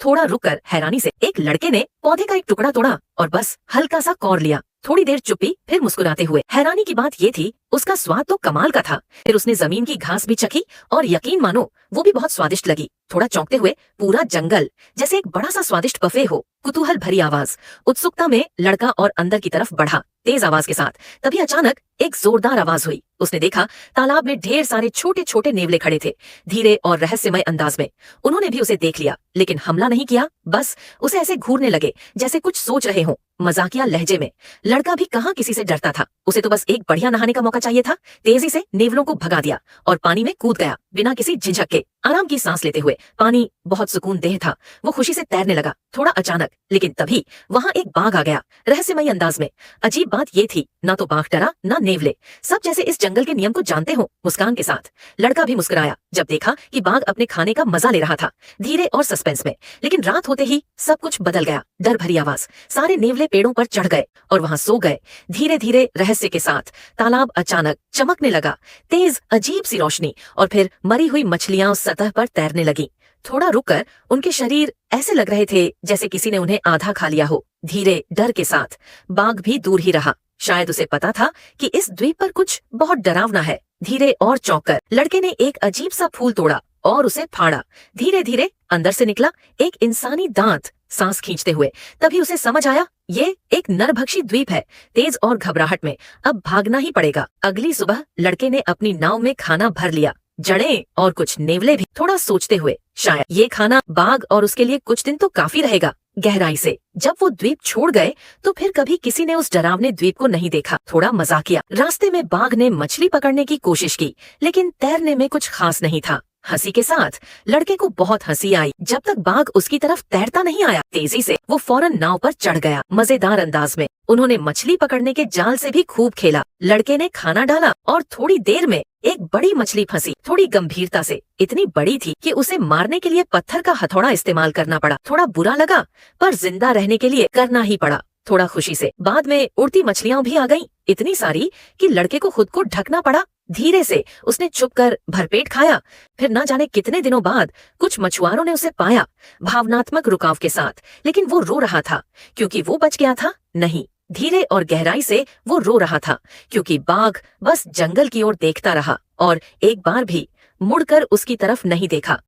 थोड़ा रुककर हैरानी से एक लड़के ने पौधे का एक टुकड़ा तोड़ा और बस हल्का सा कौर लिया। थोड़ी देर चुप्पी, फिर मुस्कुराते हुए। हैरानी की बात ये थी, उसका स्वाद तो कमाल का था। फिर उसने जमीन की घास भी चखी और यकीन मानो वो भी बहुत स्वादिष्ट लगी। थोड़ा चौंकते हुए पूरा जंगल जैसे एक बड़ा सा स्वादिष्ट बफे हो। कुतूहल भरी आवाज, उत्सुकता में लड़का और अंदर की तरफ बढ़ा तेज आवाज के साथ। तभी अचानक एक जोरदार आवाज हुई। उसने देखा तालाब में ढेर सारे छोटे छोटे नेवले खड़े थे, धीरे और रहस्यमय अंदाज में। उन्होंने भी उसे देख लिया, लेकिन हमला नहीं किया, बस उसे ऐसे घूरने लगे जैसे कुछ सोच रहे हों, मजाकिया लहजे में। लड़का भी कहाँ किसी से डरता था, उसे तो बस एक बढ़िया नहाने का मौका चाहिए था। तेजी से नेवलों को भगा दिया और पानी में कूद गया बिना किसी झिझक के, आराम की सांस लेते हुए। पानी बहुत सुकून देह था, वो खुशी से तैरने लगा। थोड़ा अचानक, लेकिन तभी वहां एक बाघ आ गया, रहस्यमय अंदाज में। अजीब बात ये थी, ना तो बाघ डरा ना नेवले, सब जैसे इस जंगल के नियम को जानते हो। मुस्कान के साथ लड़का भी मुस्कुराया जब देखा कि बाघ अपने खाने का मजा ले रहा था, धीरे और सस्पेंस में। लेकिन रात होते ही सब कुछ बदल गया। डर भरी आवाज, सारे नेवले पेड़ों पर चढ़ गए और वहां सो गए धीरे धीरे, रहस्य के साथ। तालाब अचानक चमकने लगा, तेज अजीब सी रोशनी, और फिर मरी हुई मछलियां उस सतह पर तैरने लगी। थोड़ा रुककर उनके शरीर ऐसे लग रहे थे जैसे किसी ने उन्हें आधा खा लिया हो। धीरे, डर के साथ बाघ भी दूर ही रहा। शायद उसे पता था कि इस द्वीप पर कुछ बहुत डरावना है। धीरे और चौंककर लड़के ने एक अजीब सा फूल तोड़ा और उसे फाड़ा। धीरे धीरे अंदर से निकला एक इंसानी दांत, सांस खींचते हुए। तभी उसे समझ आया, ये एक नरभक्षी द्वीप है। तेज और घबराहट में अब भागना ही पड़ेगा। अगली सुबह लड़के ने अपनी नाव में खाना भर लिया, जड़ें और कुछ नेवले भी। थोड़ा सोचते हुए, शायद ये खाना बाघ और उसके लिए कुछ दिन तो काफी रहेगा। गहराई से जब वो द्वीप छोड़ गए तो फिर कभी किसी ने उस डरावने द्वीप को नहीं देखा। थोड़ा मजाकिया, रास्ते में बाघ ने मछली पकड़ने की कोशिश की, लेकिन तैरने में कुछ खास नहीं था। हंसी के साथ लड़के को बहुत हंसी आई जब तक बाघ उसकी तरफ तैरता नहीं आया। तेजी से वो फौरन नाव पर चढ़ गया। मजेदार अंदाज में उन्होंने मछली पकड़ने के जाल से भी खूब खेला। लड़के ने खाना डाला और थोड़ी देर में एक बड़ी मछली फंसी, थोड़ी गंभीरता से। इतनी बड़ी थी कि उसे मारने के लिए पत्थर का हथौड़ा इस्तेमाल करना पड़ा। थोड़ा बुरा लगा, पर जिंदा रहने के लिए करना ही पड़ा। थोड़ा खुशी से बाद में उड़ती मछलियां भी आ गईं, इतनी सारी कि लड़के को खुद को ढकना पड़ा। धीरे से उसने चुपकर भरपेट खाया। फिर न जाने कितने दिनों बाद कुछ मछुआरों ने उसे पाया, भावनात्मक रुकाव के साथ। लेकिन वो रो रहा था क्योंकि वो बच गया था? नहीं, धीरे और गहराई से वो रो रहा था क्योंकि बाघ बस जंगल की ओर देखता रहा और एक बार भी मुड़कर उसकी तरफ नहीं देखा।